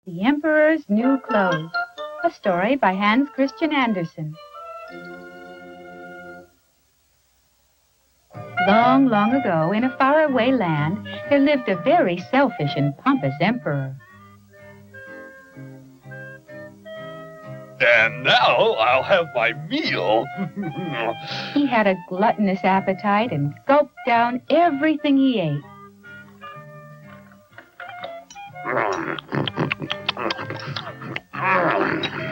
The Emperor's New Clothes, a story by Hans Christian Andersen. Long, long ago, in a faraway land, there lived a very selfish and pompous emperor. And now I'll have my meal. He had a gluttonous appetite and gulped down everything he ate.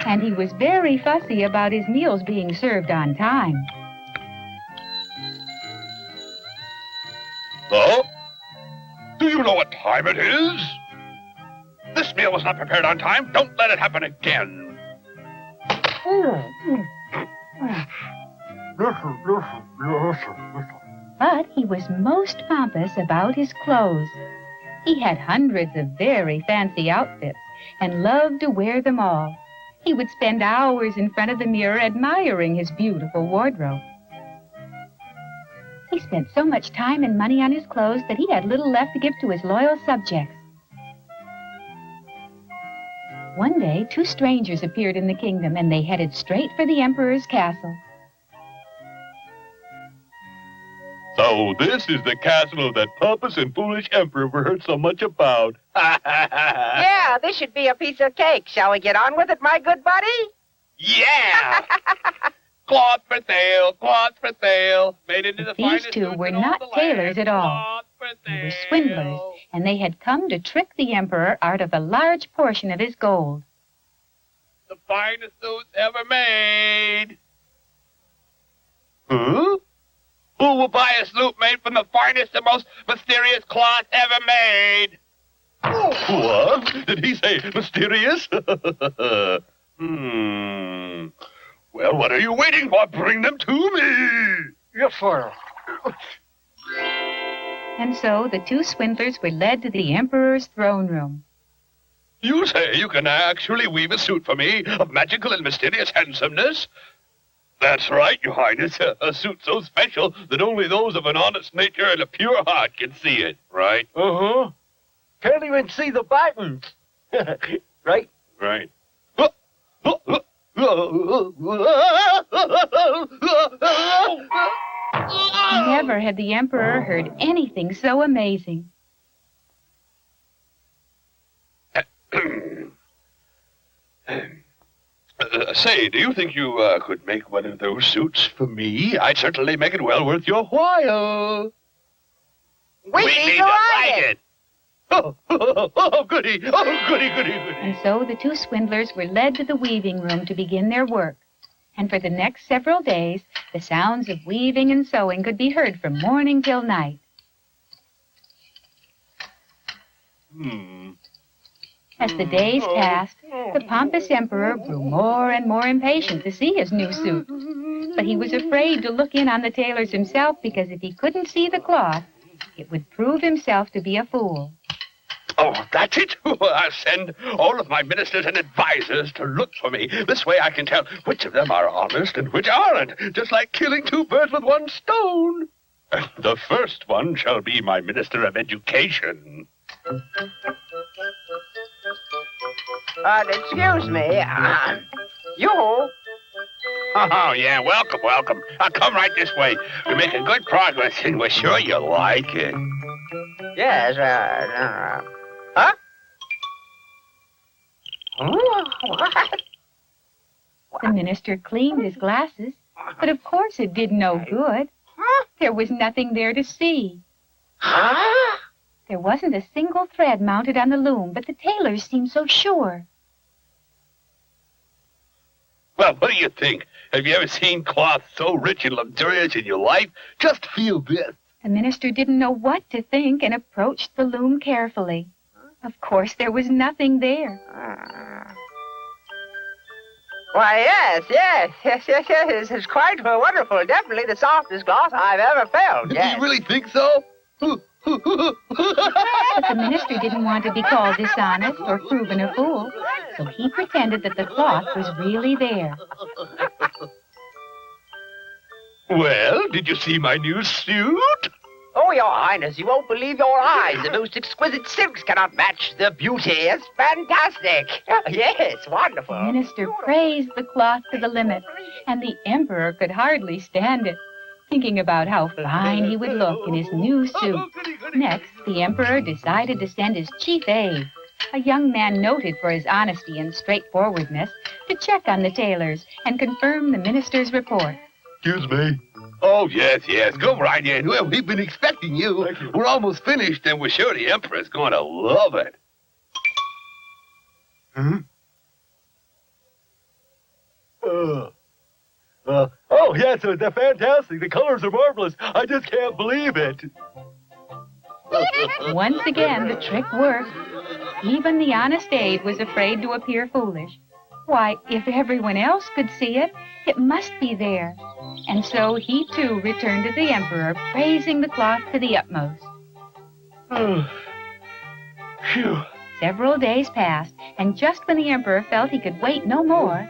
And he was very fussy about his meals being served on time. Oh? Do you know what time it is? This meal was not prepared on time. Don't let it happen again. But he was most pompous about his clothes. He had hundreds of very fancy outfits and loved to wear them all. He would spend hours in front of the mirror admiring his beautiful wardrobe. He spent so much time and money on his clothes that he had little left to give to his loyal subjects. One day, two strangers appeared in the kingdom, and they headed straight for the emperor's castle. So this is the castle of that pompous and foolish emperor we heard so much about. Yeah, this should be a piece of cake. Shall we get on with it, my good buddy? Yeah! Cloth for sale, cloth for sale. Made into the These finest two suits were in all not the land. tailors at all. Cloth for They were sale. swindlers, and they had come to trick the emperor out of a large portion of his gold. The finest suits ever made. Huh? Who will buy a suit made from the finest and most mysterious cloth ever made? What? Did he say mysterious? Well, what are you waiting for? Bring them to me. Yes, sir. And so the two swindlers were led to the emperor's throne room. You say you can actually weave a suit for me of magical and mysterious handsomeness? That's right, Your Highness. A suit so special that only those of an honest nature and a pure heart can see it, right? Uh-huh. Can't even see the buttons. Right? Right. Never had the emperor heard anything so amazing. Say, do you think you could make one of those suits for me? I'd certainly make it well worth your while. We'd be delighted. Oh, goody. Oh, goody, goody, goody. And so the two swindlers were led to the weaving room to begin their work. And for the next several days, the sounds of weaving and sewing could be heard from morning till night. As the days passed, the pompous emperor grew more and more impatient to see his new suit. But he was afraid to look in on the tailors himself because if he couldn't see the cloth, it would prove himself to be a fool. Oh, that's it. I'll send all of my ministers and advisors to look for me. This way I can tell which of them are honest and which aren't, just like killing two birds with one stone. The first one shall be my minister of education. Excuse me. You? Oh, yeah, welcome, welcome. Come right this way. We're making good progress, and we're sure you'll like it. Yes, huh? What? The minister cleaned his glasses, but of course it did no good. There was nothing there to see. Huh? There wasn't a single thread mounted on the loom, but the tailors seemed so sure. Well, what do you think? Have you ever seen cloth so rich and luxurious in your life? Just feel this. The minister didn't know what to think and approached the loom carefully. Of course, there was nothing there. Why, yes. It's quite wonderful. Definitely the softest cloth I've ever felt. Do Yes. you really think so? But the minister didn't want to be called dishonest or proven a fool, so he pretended that the cloth was really there. Well, did you see my new suit? Oh, Your Highness, you won't believe your eyes. The most exquisite silks cannot match the beauty. It's fantastic. Yes, wonderful. The minister praised the cloth to the limit, and the emperor could hardly stand it, thinking about how fine he would look in his new suit. Next, the emperor decided to send his chief aide, a young man noted for his honesty and straightforwardness, to check on the tailors and confirm the minister's report. Excuse me. Oh, yes. Go right in. Well, we've been expecting you. Thank you. We're almost finished, and we're sure the Emperor's going to love it. Oh, yes, they're fantastic. The colors are marvelous. I just can't believe it. Once again, the trick worked. Even the honest aide was afraid to appear foolish. Why, if everyone else could see it, it must be there. And so he, too, returned to the emperor, praising the cloth to the utmost. Phew. Several days passed, and just when the emperor felt he could wait no more,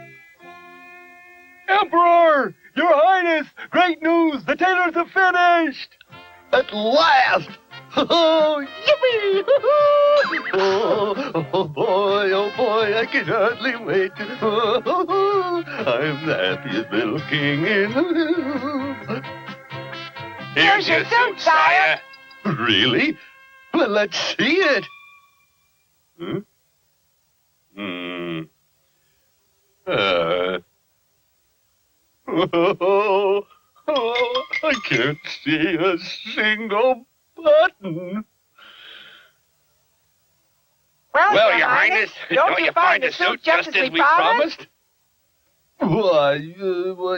Emperor! Your Highness! Great news! The tailors have finished! At last! Oh, yippee! Oh, boy, I can hardly wait. I'm the happiest little king in... Here's your suit, sire. Really? Well, let's see it. I can't see a single button. Well, Your Highness, don't you find the suit just as we promised? Why,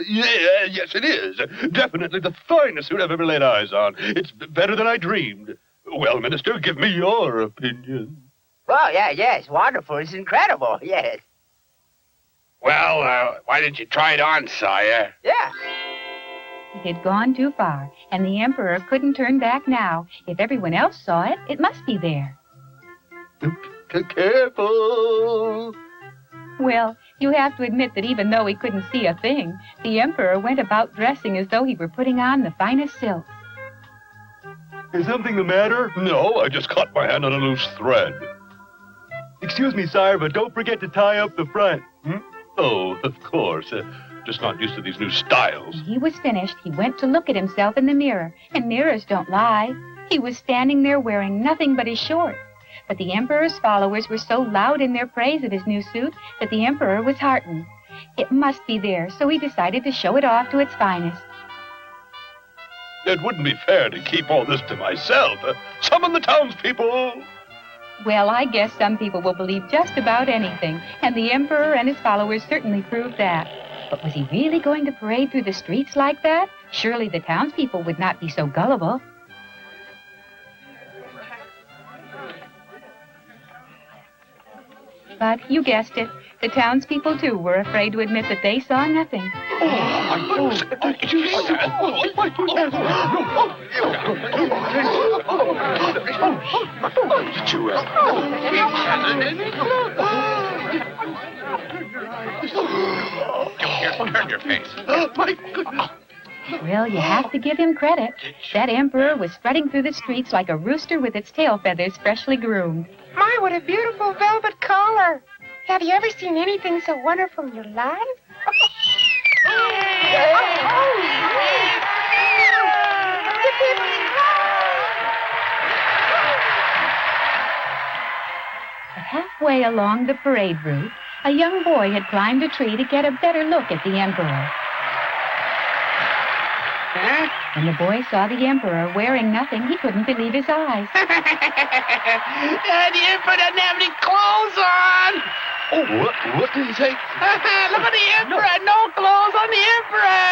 yes, it is. Definitely the finest suit I've ever laid eyes on. It's better than I dreamed. Well, Minister, give me your opinion. Well, yes, wonderful. It's incredible, yes. Well, why didn't you try it on, sire? Yeah. it had gone too far, and the emperor couldn't turn back now. If everyone else saw it, it must be there. Careful. Well, you have to admit that even though he couldn't see a thing, the emperor went about dressing as though he were putting on the finest silks. Is something the matter? No, I just caught my hand on a loose thread. Excuse me, sire, but don't forget to tie up the front. Oh, of course. Just not used to these new styles. When he was finished, he went to look at himself in the mirror, and mirrors don't lie. He was standing there wearing nothing but his shorts. But the emperor's followers were so loud in their praise of his new suit that the emperor was heartened. It must be there, so he decided to show it off to its finest. It wouldn't be fair to keep all this to myself. Summon the townspeople. Well, I guess some people will believe just about anything, and the emperor and his followers certainly proved that. But was he really going to parade through the streets like that? Surely the townspeople would not be so gullible. But you guessed it. The townspeople, too, were afraid to admit that they saw nothing. Turn your face. My goodness. Well, you have to give him credit. That emperor was strutting through the streets like a rooster with its tail feathers freshly groomed. My, what a beautiful velvet collar. Have you ever seen anything so wonderful in your life? Halfway along the parade route, a young boy had climbed a tree to get a better look at the emperor. When the boy saw the emperor wearing nothing, he couldn't believe his eyes. The emperor doesn't have any clothes on. Oh, what did he say? Look at the emperor. No clothes on the emperor.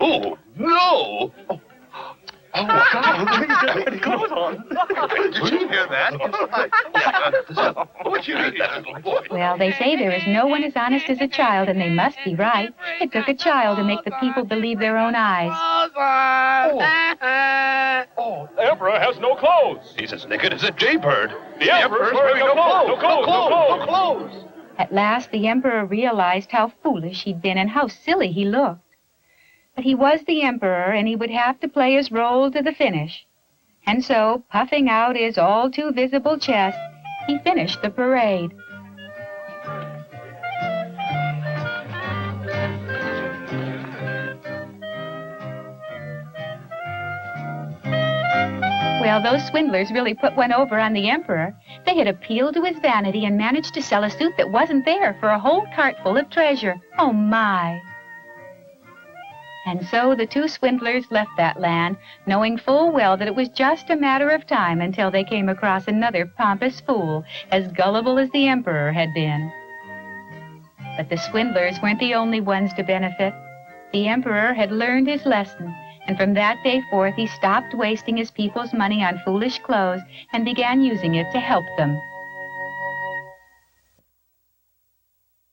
Oh, no. Oh, God. Did you hear that? What you hear that, little boy? Well, they say there is no one as honest as a child, and they must be right. It took a child to make the people believe their own eyes. Oh, the Emperor has no clothes. He's as naked as a jaybird. The Emperor's wearing no clothes. No clothes. At last, the emperor realized how foolish he'd been and how silly he looked. But he was the emperor, and he would have to play his role to the finish. And so, puffing out his all-too-visible chest, he finished the parade. Well, those swindlers really put one over on the emperor. They had appealed to his vanity and managed to sell a suit that wasn't there for a whole cart full of treasure. Oh, my. And so the two swindlers left that land, knowing full well that it was just a matter of time until they came across another pompous fool, as gullible as the emperor had been. But the swindlers weren't the only ones to benefit. The emperor had learned his lesson, and from that day forth he stopped wasting his people's money on foolish clothes and began using it to help them.